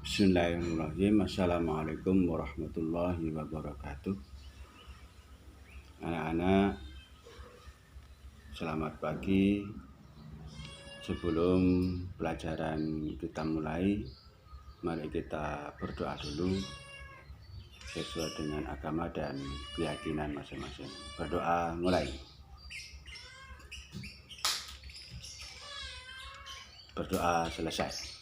Bismillahirrahmanirrahim. Assalamualaikum warahmatullahi wabarakatuh. Anak-anak, selamat pagi. Sebelum pelajaran kita mulai, mari kita berdoa dulu sesuai dengan agama dan keyakinan masing-masing. Berdoa mulai. Berdoa selesai.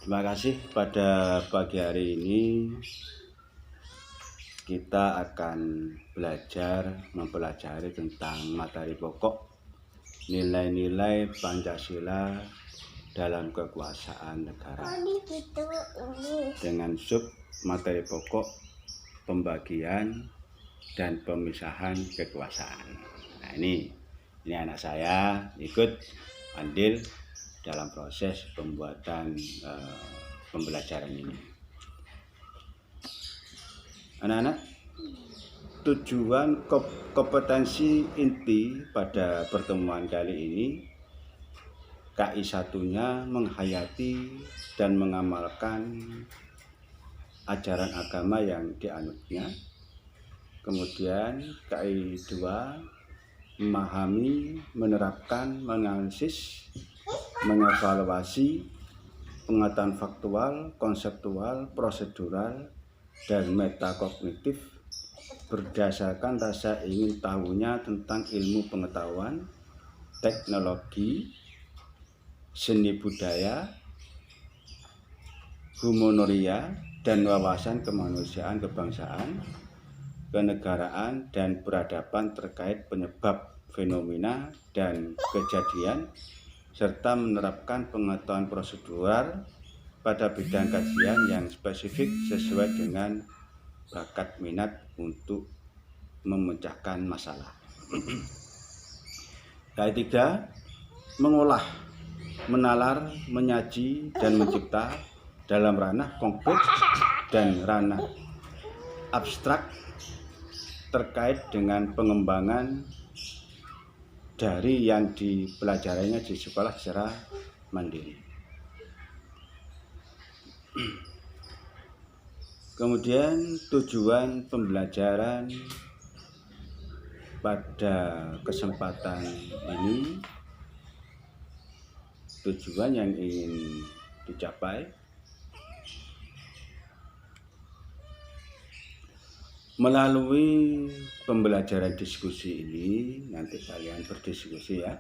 Terima kasih. Pada pagi hari ini kita akan mempelajari tentang materi pokok nilai-nilai Pancasila dalam kekuasaan negara dengan sub materi pokok pembagian dan pemisahan kekuasaan. Nah, ini anak saya ikut andil dalam proses pembuatan pembelajaran ini. Anak-anak, tujuan kompetensi inti pada pertemuan kali ini, KI 1-nya menghayati dan mengamalkan ajaran agama yang dianutnya. Kemudian KI 2 memahami, menerapkan, menganalisis, mengevaluasi pengetahuan faktual, konseptual, prosedural, dan metakognitif berdasarkan rasa ingin tahunya tentang ilmu pengetahuan, teknologi, seni budaya, humonoria, dan wawasan kemanusiaan, kebangsaan, kenegaraan, dan peradaban terkait penyebab fenomena dan kejadian, serta menerapkan pengetahuan prosedural pada bidang kajian yang spesifik sesuai dengan bakat minat untuk memecahkan masalah. Ketiga, mengolah, menalar, menyaji, dan mencipta dalam ranah konkret dan ranah abstrak terkait dengan pengembangan dari yang dipelajarinya di sekolah secara mandiri. Kemudian tujuan pembelajaran pada kesempatan ini, tujuan yang ingin dicapai melalui pembelajaran diskusi ini, nanti kalian berdiskusi ya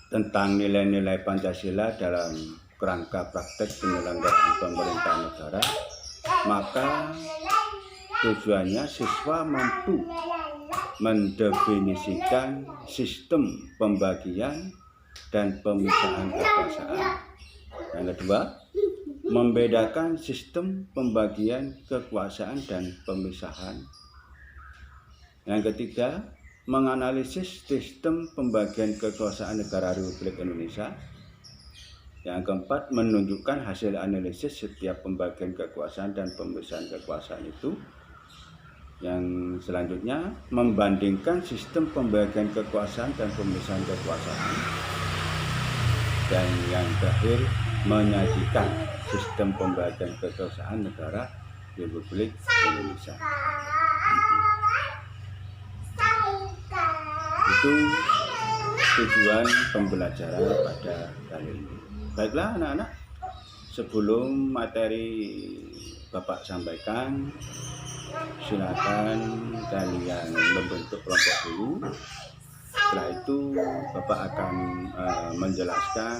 tentang nilai-nilai Pancasila dalam kerangka praktek penyelenggaraan pemerintahan negara, maka tujuannya siswa mampu mendefinisikan sistem pembagian dan pemisahan kekuasaan. Yang kedua, membedakan sistem pembagian kekuasaan dan pemisahan. Yang ketiga, menganalisis sistem pembagian kekuasaan negara Republik Indonesia. Yang keempat, menunjukkan hasil analisis setiap pembagian kekuasaan dan pemisahan kekuasaan itu. Yang selanjutnya, membandingkan sistem pembagian kekuasaan dan pemisahan kekuasaan. Dan yang terakhir, menyajikan sistem pembagian kekuasaan negara Republik Indonesia. Itu tujuan pembelajaran pada kali ini. Baiklah anak-anak, sebelum materi Bapak sampaikan, silakan kalian membentuk kelompok dulu. Setelah itu Bapak akan menjelaskan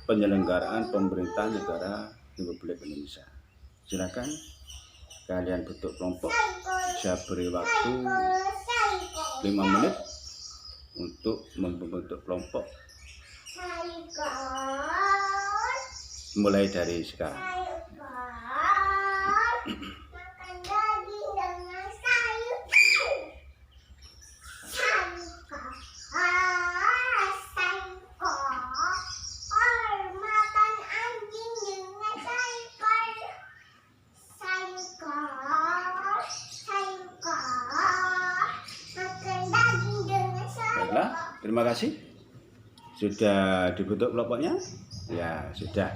penyelenggaraan pemerintahan negara Republik Indonesia. Silakan kalian bentuk kelompok. Saya beri waktu 5 menit untuk membentuk kelompok mulai dari sekarang. Baiklah, terima kasih. Sudah dibentuk kelompoknya? Ya sudah,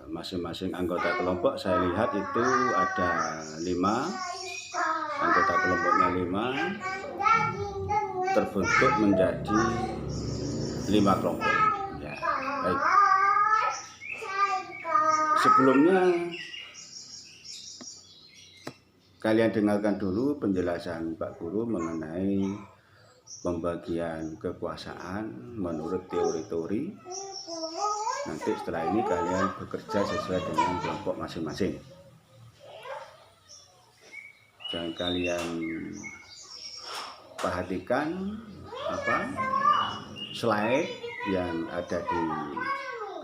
masing-masing anggota kelompok saya lihat itu ada 5 anggota kelompoknya, 5 terbentuk menjadi 5 kelompok. Ya, baik. Sebelumnya kalian dengarkan dulu penjelasan Pak Guru mengenai pembagian kekuasaan menurut teori-teori. Nanti setelah ini kalian bekerja sesuai dengan kelompok masing-masing. Dan kalian perhatikan slide yang ada di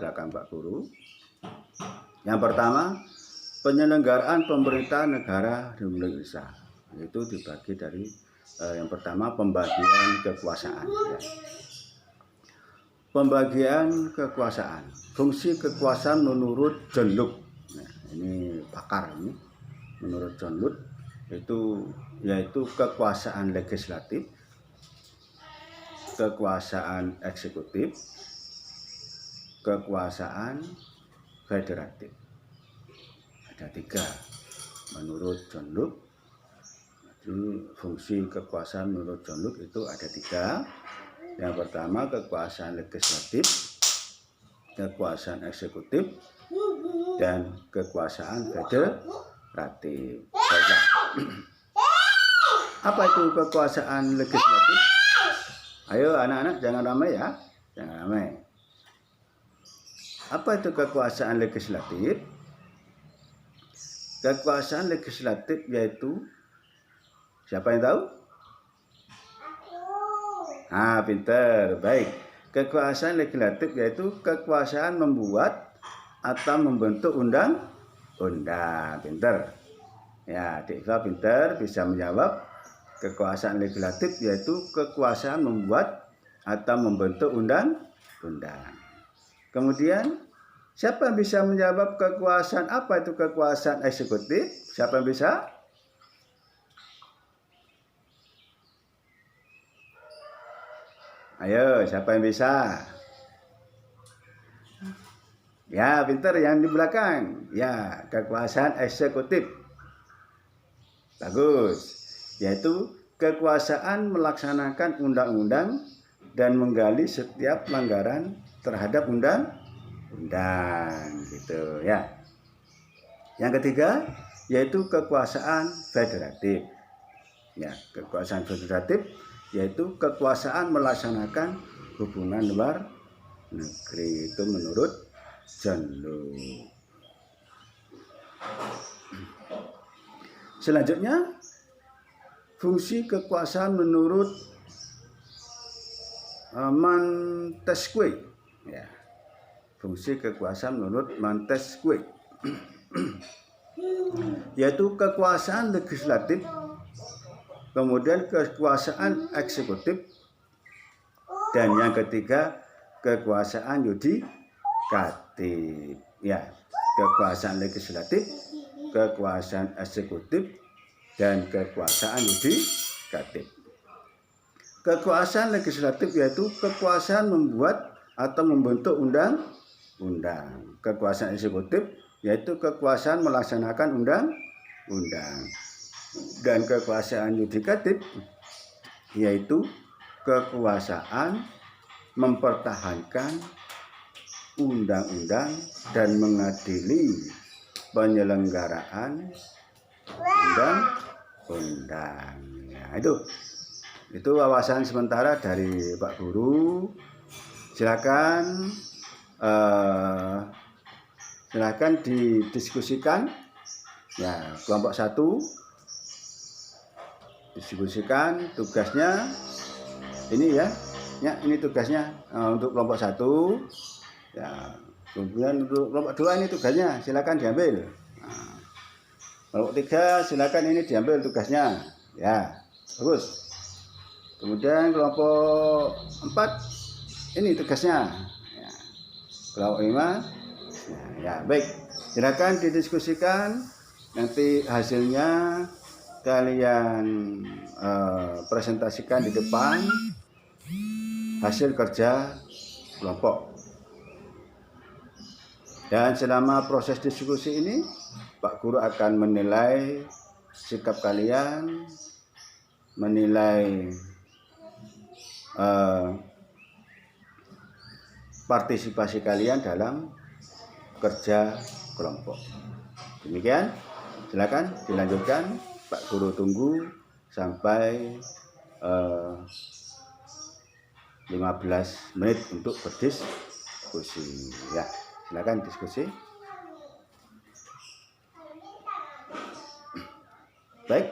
belakang Pak Guru. Yang pertama, penyelenggaraan pemerintahan negara Republik Indonesia. Itu dibagi dari yang pertama pembagian kekuasaan. Ya. Pembagian kekuasaan, fungsi kekuasaan menurut John Locke. Nah, ini pakar ini. Menurut John Locke itu yaitu kekuasaan legislatif, kekuasaan eksekutif, kekuasaan federatif. Ada 3 menurut John Locke. Jadi fungsi kekuasaan menurut John Locke itu ada 3. Yang pertama kekuasaan legislatif, kekuasaan eksekutif, dan kekuasaan federatif. Baiklah. Apa itu kekuasaan legislatif? Ayo anak-anak jangan ramai ya, jangan ramai. Apa itu kekuasaan legislatif? Kekuasaan legislatif yaitu, siapa yang tahu? Pinter, baik. Kekuasaan legislatif yaitu kekuasaan membuat atau membentuk undang-undang. Pinter. Ya, Adik Iva pinter, bisa menjawab. Kekuasaan legislatif yaitu kekuasaan membuat atau membentuk undang-undang. Kemudian, siapa yang bisa menjawab kekuasaan apa itu kekuasaan eksekutif? Siapa yang bisa? Ayo, siapa yang bisa? Ya, pintar yang di belakang. Ya, kekuasaan eksekutif. Bagus. Yaitu kekuasaan melaksanakan undang-undang dan menggali setiap pelanggaran terhadap undang-undang gitu ya. Yang ketiga yaitu kekuasaan federatif. Ya, kekuasaan federatif yaitu kekuasaan melaksanakan hubungan luar negeri. Itu menurut John Locke. Selanjutnya, fungsi kekuasaan menurut Montesquieu. Ya, fungsi kekuasaan menurut Montesquieu yaitu kekuasaan legislatif, kemudian kekuasaan eksekutif, dan yang ketiga kekuasaan yudikatif. Ya, kekuasaan legislatif, kekuasaan eksekutif, dan kekuasaan yudikatif. Kekuasaan legislatif yaitu kekuasaan membuat atau membentuk undang-undang. Kekuasaan eksekutif yaitu kekuasaan melaksanakan undang-undang. Dan kekuasaan yudikatif yaitu kekuasaan mempertahankan undang-undang dan mengadili penyelenggaraan undang-undang. Ya, itu wawasan sementara dari Pak Guru. Silakan didiskusikan. Ya, kelompok 1 diskusikan tugasnya ini ya. Ya, ini tugasnya untuk kelompok 1. Ya, kemudian untuk kelompok 2 ini tugasnya, silakan diambil. Nah, kelompok 3 silakan ini diambil tugasnya. Ya, bagus. Kemudian kelompok 4 ini tugasnya. Ya. Kelompok 5. Ya, baik. Silakan didiskusikan. Nanti hasilnya kalian presentasikan di depan hasil kerja kelompok. Dan selama proses diskusi ini, Pak Guru akan menilai sikap kalian, menilai partisipasi kalian dalam kerja kelompok. Demikian, silakan dilanjutkan. Pak Guru tunggu sampai 15 menit untuk berdiskusi. Ya, silakan diskusi. Baik,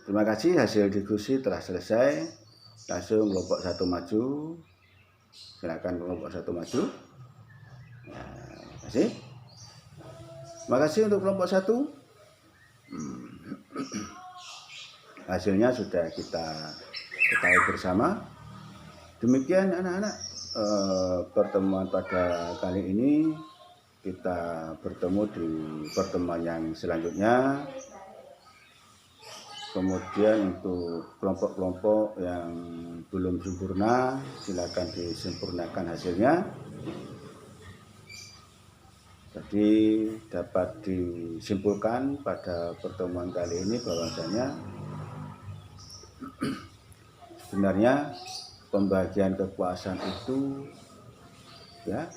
terima kasih, hasil diskusi telah selesai. Langsung kelompok 1 maju. Silakan kelompok 1 maju. Ya, terima kasih. Terima kasih untuk kelompok 1. Hasilnya sudah kita ketahui bersama. Demikian anak-anak, pertemuan pada kali ini. Kita bertemu di pertemuan yang selanjutnya. Kemudian untuk kelompok-kelompok yang belum sempurna, silakan disempurnakan hasilnya. Jadi dapat disimpulkan pada pertemuan kali ini bahwasanya sebenarnya pembagian kekuasaan itu ya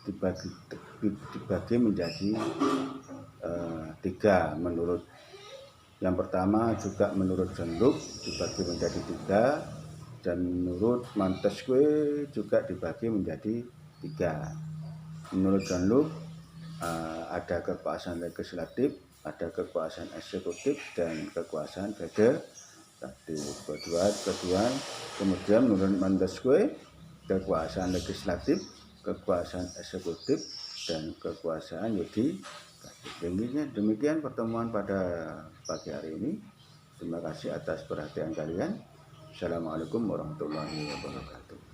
dibagi menjadi 3 menurut. Yang pertama juga menurut John Locke dibagi menjadi 3, dan menurut Montesquieu juga dibagi menjadi 3. Menurut John Locke ada kekuasaan legislatif, ada kekuasaan eksekutif, dan kekuasaan federatif. Kemudian menurut Montesquieu kekuasaan legislatif, kekuasaan eksekutif, dan kekuasaan yudikatif. Demikian pertemuan pada pagi hari ini. Terima kasih atas perhatian kalian. Assalamualaikum warahmatullahi wabarakatuh.